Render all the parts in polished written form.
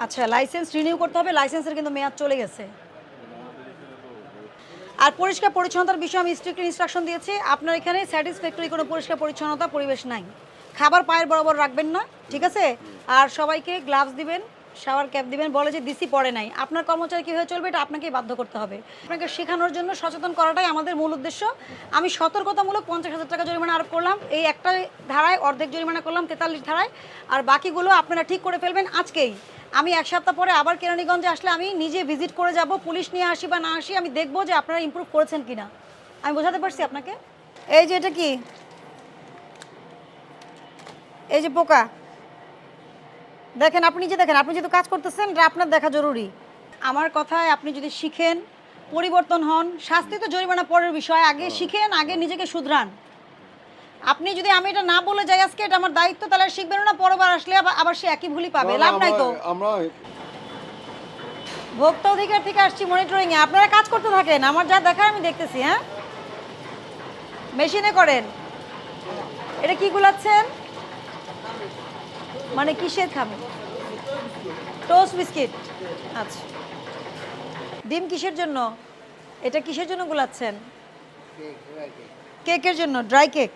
আচ্ছা, licence renew করতে হবে, লাইসেন্সের কিন্তু মেয়াদ চলে গেছে। আর পরিষ্কার পরিচ্ছন্নতার বিষয়ে আমি স্ট্রিক্ট ইনস্ট্রাকশন দিয়েছি, আপনার এখানে স্যাটিসফ্যাক্টরি কোনো পরিষ্কার পরিচ্ছন্নতা পরিবেশ নাই। খাবার পায়ের বরাবর রাখবেন না, ঠিক আছে? আর সবাইকে গ্লাভস দিবেন, শাওয়ার ক্যাপ দিবেন। বলে যে ডিসি পড়ে নাই, আপনার কর্মচারী কীভাবে চলবে এটা আপনাকেই বাধ্য করতে হবে। আপনাকে শেখানোর জন্য সচেতন করাটাই আমাদের মূল উদ্দেশ্য। আমি সতর্কতামূলক 50,000 টাকা জরিমানা আরোপ করলাম, এই একটা ধারায় অর্ধেক জরিমানা করলাম 43 ধারায়, আর বাকিগুলো আপনারা ঠিক করে ফেলবেন আজকেই। আমি 1 সপ্তাহ পরে আবার কেরানীগঞ্জে আসলে আমি নিজে ভিজিট করে যাব, পুলিশ নিয়ে আসি বা না আসি, আমি দেখব যে আপনারা ইমপ্রুভ করেছেন কিনা। আমি বোঝাতে পারছি আপনাকে? এই যে এটা কি, এই যে পোকা দেখেন, আপনি যে দেখেন, আপনি যেহেতু কাজ করতেছেন এটা আপনার দেখা জরুরি। আমার কথায় আপনি যদি শিখেন, পরিবর্তন হন, শাস্তি তো জরিমানা পরের বিষয়, আগে শিখেন, আগে নিজেকে শুধরান। আপনি যদি আমি এটা না বলে যাই আজকে এটা আমার দায়িত্ব, তাহলে শিখবেন না, পরবার আসলে আবার সে একই ভুলই পাবে, লাভ নাই তো। আমরা ভোক্তা অধিকার থেকে আসছি মনিটরিং এ, আপনারা কাজ করতে থাকেন, আমার যা দেখা আমি দেখতেছি। হ্যাঁ, মেশিনে করেন। এটা কি গুলাচ্ছেন, মানে কিসের খাবে? Toast biscuit. আচ্ছা, ডিম কিসের জন্য? এটা কিসের জন্য গুলাচ্ছেন? কেকের জন্য, ড্রাই কেক।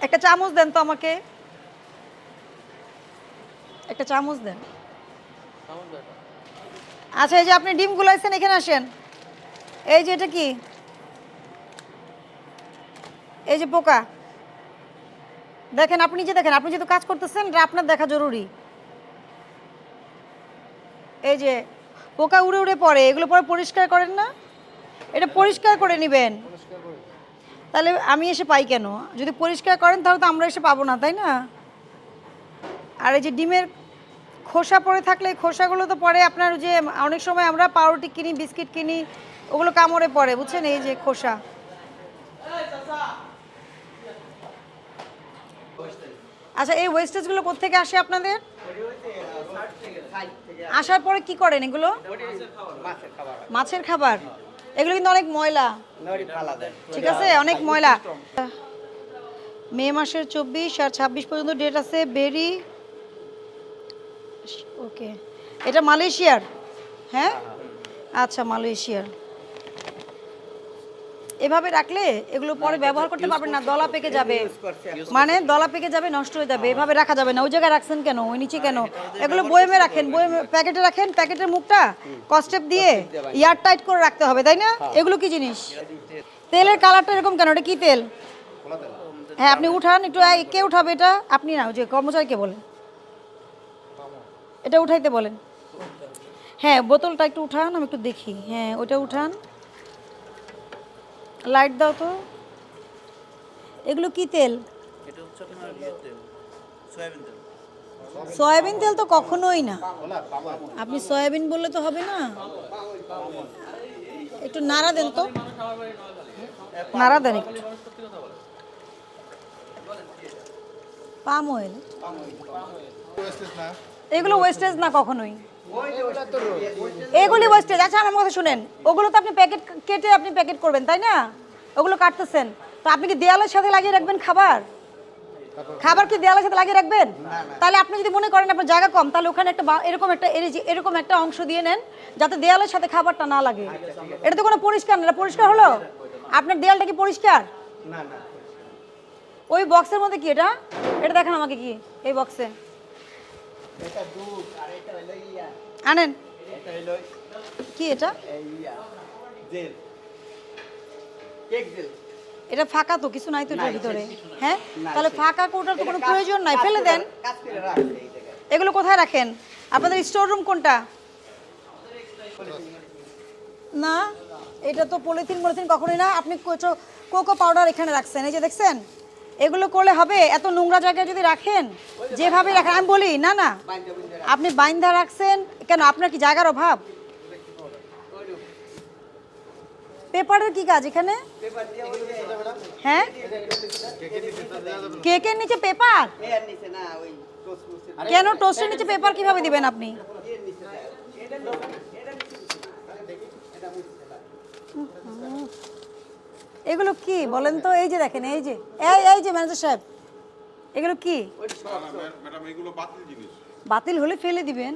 একটা চামচ দেন তো আমাকে, একটা চামচ দেন। আচ্ছা, এই যে আপনি ডিম গুলাইছেন, এখানে আসেন। এই যে এটা কি, এই যে পোকা দেখেন, আপনি যে দেখেন, আপনি যেহেতু কাজ করতেছেন এটা আপনার দেখা জরুরি। এই যে পোকা উড়ে উড়ে পড়ে, এগুলো পরে পরিষ্কার করেন না? এটা পরিষ্কার করে নেবেন। তাহলে আমি এসে পাই কেন? যদি পরিষ্কার করেন তাহলে তো আমরা এসে পাবো না, তাই না? আর এই যে ডিমের খোসা পড়ে থাকলে, খোসাগুলো তো পরে আপনার যে অনেক সময় আমরা পাউরুটি কিনি, বিস্কিট কিনি, ওগুলো কামড়ে পড়ে, বুঝছেন? এই যে খোসা। আচ্ছা, এই ওয়েস্টেজগুলো কোত্থেকে আসে আপনাদের? আসার পরে কি করেন এগুলো? মাছের খাবার। এগুলো কিন্তু অনেক ময়লা, ঠিক আছে, অনেক ময়লা। মে মাসের 24 আর 26 পর্যন্ত ডেট আছে। বেরি, ওকে, এটা মালয়েশিয়ার। হ্যাঁ, আচ্ছা, মালয়েশিয়ার। এভাবে রাখলে এগুলো পরে ব্যবহার করতে পারবেন না, দলা পেকে যাবে, মানে দলা পেকে যাবে, নষ্ট হয়ে যাবে। এভাবে রাখা যাবে না। ওই জায়গায় রাখছেন কেন, ওই নিচে কেন? এগুলো বয়েমে রাখেন, বয়েমে প্যাকেটে রাখেন, প্যাকেটের মুখটা কস্টেপ দিয়ে এয়ার টাইট করে রাখতে হবে, তাই না? এগুলো কি জিনিস? তেলের কালারটা এরকম কেন? এটা কি তেল? হ্যাঁ, আপনি উঠান একটু। কে উঠাবে এটা? আপনি না, ওই যে কর্মচারীকে বলেন এটা উঠাইতে বলেন। হ্যাঁ, বোতলটা একটু উঠান, আমি একটু দেখি। হ্যাঁ, ওটা উঠান, লাইট দাও তো। এগুলো কি তেল? এটা হচ্ছে আপনার তেল, সয়াবিন তেল। সয়াবিন তেল তো কখনোই না। আপনি সয়াবিন বললে তো হবে না। একটু নাড়া দেন তো, নাড়া দেন একটু। পাম অয়েল, এগুলো ওয়েস্টেজ না কখনোই, এগুলি ওয়েস্টেজ। আচ্ছা, আমার কথা শুনেন, ওগুলো তো আপনি প্যাকেট কেটে আপনি প্যাকেট করবেন, তাই না? ওগুলো কাটতেছেন তো আপনি কি দেয়ালের সাথে লাগিয়ে রাখবেন খাবার? খাবার কি দেয়ালের সাথে লাগিয়ে রাখবেন? তাহলে আপনি যদি মনে করেন আপনার জায়গা কম, তাহলে ওখানে একটা এরকম একটা অংশ দিয়ে নেন, যাতে দেয়ালের সাথে খাবারটা না লাগে। এটা তো কোনো পরিষ্কার না। পরিষ্কার হলো? আপনার দেয়ালটা কি পরিষ্কার? না না, ওই বক্সের মধ্যে কি এটা? এটা দেখেন আমাকে, কি এই বক্সে? এটা দুধ, আর এটা হলো ইয়া, আনেন। এটা হলো কি এটা? ইয়া জেল, কেক জেল। এটা ফাঁকা তো, কিছু নাই তো এটার ভিতরে। হ্যাঁ, তাহলে ফাঁকা কোটার তো কোনো প্রয়োজন নাই, ফেলে দেন। কাজ করে রাখছে এই জায়গায়। এগুলো কোথায় রাখেন? আপনাদের স্টোর রুম কোনটা? না, এটা তো পলিথিন কখনোই না। আপনি কোকো পাউডার এখানে রাখছেন, এই যে দেখছেন। এগুলো করলে হবে? এত নোংরা জায়গায় যদি রাখেন, যেভাবে রাখেন, আমি বলি না না, আপনি বাইন্ধা রাখছেন কেন? আপনার কি জায়গার অভাব? পেপারের কি কাজ এখানে? হ্যাঁ, কেকের নিচে পেপার এর নিচে না, ওই টোস্ট মুছে কেন? টোস্টের নিচে পেপার কিভাবে দিবেন আপনি? এর নিচে না, এটা দেখি, এটা মুছে না। এগুলো কি বলেন তো? এই যে দেখেন, এই যে এই যে ম্যানেজার সাহেব, এগুলো কি? ম্যাডাম, এগুলো বাতিল জিনিস। বাতিল হলে ফেলে দিবেন।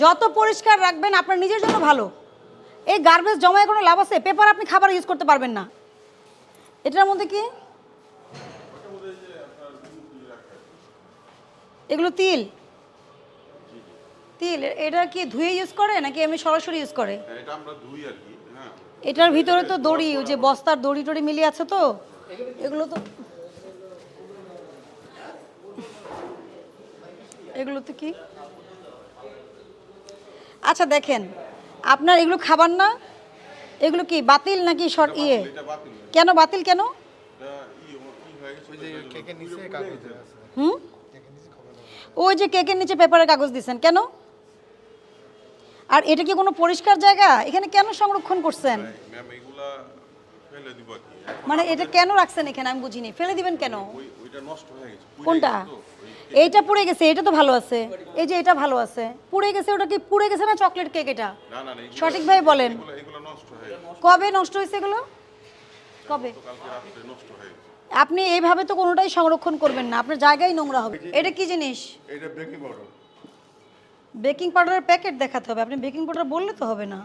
যত পরিষ্কার রাখবেন আপনার নিজের জন্য ভালো। এই গার্বেজ জমায় কোনো লাভ আছে? পেপার আপনি খাবার ইউজ করতে পারবেন না। এটার মধ্যে কি এগুলো তিল তিল এটা কি ধুয়ে ইউজ করে নাকি এমনি সরাসরি ইউজ করে? এটা আমরা ধুই আর কি। হ্যাঁ, এটার ভিতরে তো দড়ি, ওই যে বস্তার দড়ি টড়ি মিলিয়ে আছে তো, এগুলো তো এগুলো তো কি আচ্ছা দেখেন, আপনার এগুলো খাবার না, এগুলো কি বাতিল নাকি শর্ট ইয়ে? এটা বাতিল। কেন বাতিল কেন? এটা ই হয়ে গেছে। ওই যে কেকের নিচে কাগজ দেওয়া আছে। হুম, কেকের নিচে খবর দেওয়া আছে। ওই যে কেকের নিচে পেপারের কাগজ দিচ্ছেন কেন? আর এটা কি কোনো পরিষ্কার জায়গা? এখানে কেন সংরক্ষণ করছেন? ম্যাম এগুলা ফেলে দিব আর কি। মানে এটা কেন রাখছেন এখানে আমি বুঝিনি। ফেলে দিবেন কেন? ওইটা নষ্ট হয়ে গেছে। পুড়ে কোনটা? গেছে তো, এইটা পুড়ে গেছে, এটা তো ভালো আছে। এই যে এটা ভালো আছে, পুড়ে গেছে। ওটা কি পুড়ে গেছে না চকলেট কেক? এটা না না এগুলো- সঠিকভাবে বলেন, এগুলো নষ্ট হয়ে গেছে। কবে নষ্ট হয়েছে এগুলো? কবে? কালকে রাত্রে নষ্ট হয়ে গেছে। আপনি এইভাবে তো কোনোটাই সংরক্ষণ করবেন না, আপনার জায়গায় নোংরা হবে। এটা কি জিনিস? এটা বেকিং পাউডার। বেকিং পাউডারের প্যাকেট দেখাতে হবে। আপনি বেকিং পাউডার বললে তো হবে না।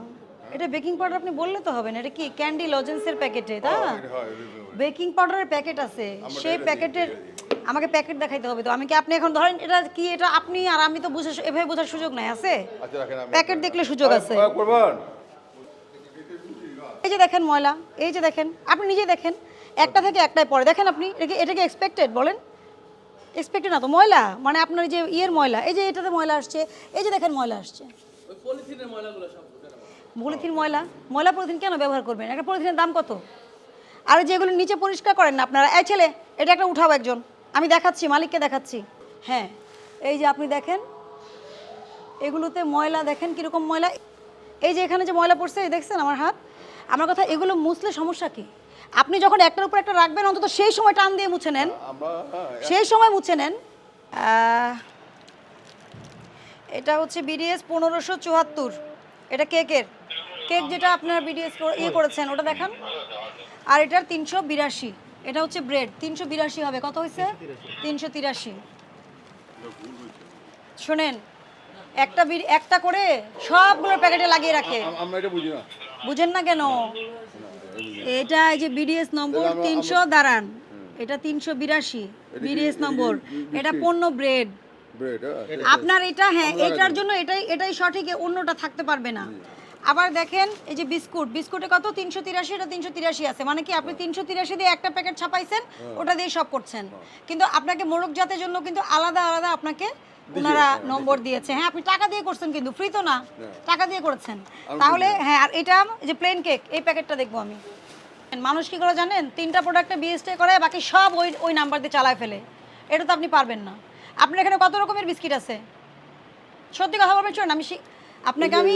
এটা বেকিং পাউডার আপনি বললে তো হবে না। এটা কি ক্যান্ডি লজেন্সের প্যাকেটে, তাই না? বেকিং পাউডারের প্যাকেট আছে, সেই প্যাকেটের আমাকে প্যাকেট দেখাইতে হবে। তো আমি কি, আপনি এখন ধরেন এটা কি, এটা আপনি আর আমি তো বুঝে এভাবে বোঝার সুযোগ নাই আছে? আচ্ছা রাখেন আমি। প্যাকেট দেখলে সুযোগ আছে। করবেন। এই যে দেখেন ময়লা, এই যে দেখেন, আপনি নিজেই দেখেন, একটা থেকে একটাই পরে দেখেন আপনি। এটাকে এক্সপেক্টেড বলেন? এক্সপেক্টেড না তো, ময়লা মানে আপনার এই যে ইয়ের ময়লা, এই যে এটাতে ময়লা আসছে, এই যে দেখেন ময়লা আসছে। ওই পলিথিনের ময়লাগুলো সব পলিথিন ময়লা পলিথিন কেন ব্যবহার করবেন? একটা পলিথিনের দাম কত? আর যেগুলো নিচে পরিষ্কার করেন না আপনারা, এই ছেলে এটা একটা উঠাও একজন, আমি দেখাচ্ছি, মালিককে দেখাচ্ছি। হ্যাঁ, এই যে আপনি দেখেন এগুলোতে ময়লা, দেখেন কীরকম ময়লা। এই যে এখানে যে ময়লা পড়ছে, এই দেখছেন আমার হাত। আমার কথা, এগুলো মুছলে সমস্যা কি? আপনি যখন একটার উপর একটা রাখবেন, অন্তত সেই সময় টান দিয়ে মুছে নেন, সেই সময় মুছে নেন। এটা হচ্ছে বিডিএস 1574, এটা কেকের কেক যেটা আপনার বিডিএস ইয়ে করেছেন ওটা দেখান। আর এটার 382, এটা হচ্ছে ব্রেড 382 হবে। কত হয়েছে? 383। শোনেন, একটা করে সবগুলো প্যাকেটে লাগিয়ে রাখে। আমরা এটা বুঝি না। বুঝেন না কেন? এটা এই যে বিডিএস নম্বর 300 দাঁড়ান, এটা 382 বিডিএস নম্বর। এটা পণ্য ব্রেড ব্রেড। আপনার এটা, হ্যাঁ এটার জন্য এটাই সঠিক, অন্যটা থাকতে পারবে না। আবার দেখেন এই যে বিস্কুটে কত? 383, এটা 383 আছে। মানে কি আপনি 383 দিয়ে একটা প্যাকেট ছাপাইছেন, ওটা দিয়ে সব করছেন। কিন্তু আপনাকে মোরগ জাতের জন্য কিন্তু আলাদা আলাদা আপনাকে ওনারা নম্বর দিয়েছে। হ্যাঁ, আপনি টাকা দিয়ে করছেন, কিন্তু ফ্রি তো না, টাকা দিয়ে করেছেন। তাহলে হ্যাঁ, আর এটা যে প্লেন কেক, এই প্যাকেটটা দেখবো আমি। মানুষ কি করে জানেন? 3টা প্রোডাক্টে বিএসটি করে, বাকি সব ওই নাম্বার দিয়ে চালায় ফেলে। এটা তো আপনি পারবেন না। আপনার এখানে কত রকমের বিস্কিট আছে? সত্যি কথা বলবেন, শোনেন আমি আপনাকে আমি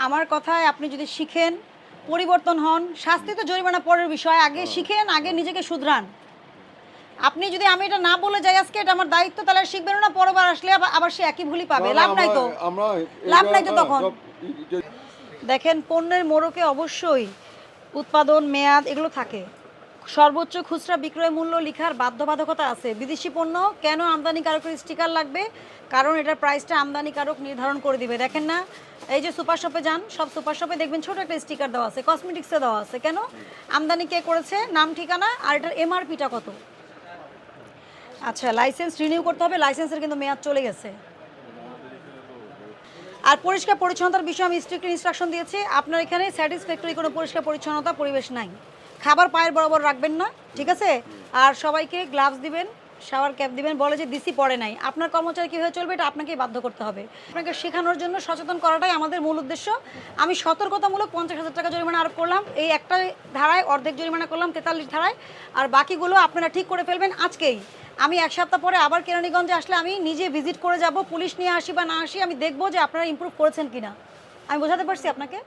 আমার কথায় আপনি যদি শিখেন, পরিবর্তন হন, শাস্তি তো জরিমানা পরের বিষয়, আগে শিখেন, আগে নিজেকে শুধরান। আপনি যদি আমি এটা না বলে যাই আজকে, এটা আমার দায়িত্ব, তাহলে শিখবেন না, পরবার আসলে আবার সে একই ভুলই পাবে। লাভ নাই তো, লাভ নাই তো তখন। দেখেন, পণ্যের মোড়কে অবশ্যই উৎপাদন মেয়াদ এগুলো থাকে। সর্বোচ্চ খুচরা বিক্রয় মূল্য লেখার বাধ্যবাধকতা আছে। বিদেশি পণ্য কেন আমদানিকারকের স্টিকার লাগবে? কারণ এটার প্রাইসটা আমদানিকারক নির্ধারণ করে দিবে। দেখেন না, এই যে সুপার শপে যান, সব সুপার শপে দেখবেন ছোট একটা স্টিকার দেওয়া আছে, কসমেটিক্সে দেওয়া আছে। কেন? আমদানি কে করেছে, নাম ঠিকানা, আর এটার এমআরপিটা কত। আচ্ছা, লাইসেন্স রিনিউ করতে হবে, লাইসেন্সের কিন্তু মেয়াদ চলে গেছে। আর পরিষ্কার পরিচ্ছন্নতার বিষয়ে আমি স্ট্রিক্ট ইনস্ট্রাকশন দিয়েছি। আপনার এখানে স্যাটিসফ্যাক্টরি কোনো পরিষ্কার পরিচ্ছন্নতা পরিবেশ নাই। খাবার পায়ের বরাবর রাখবেন না, ঠিক আছে? আর সবাইকে গ্লাভস দিবেন, শাওয়ার ক্যাপ দিবেন। বলে যে দিসি পড়ে নাই, আপনার কর্মচারী কীভাবে চলবে এটা আপনাকেই বাধ্য করতে হবে। আপনাকে শেখানোর জন্য সচেতন করাটাই আমাদের মূল উদ্দেশ্য। আমি সতর্কতামূলক 50,000 টাকা জরিমানা আরোপ করলাম, এই একটা ধারায় অর্ধেক জরিমানা করলাম 43 ধারায়, আর বাকিগুলো আপনারা ঠিক করে ফেলবেন আজকেই। আমি 1 সপ্তাহ পরে আবার কেরানীগঞ্জে আসলে আমি নিজে ভিজিট করে যাব, পুলিশ নিয়ে আসি বা না আসি, আমি দেখবো যে আপনারা ইমপ্রুভ করেছেন কিনা। আমি বোঝাতে পারছি আপনাকে?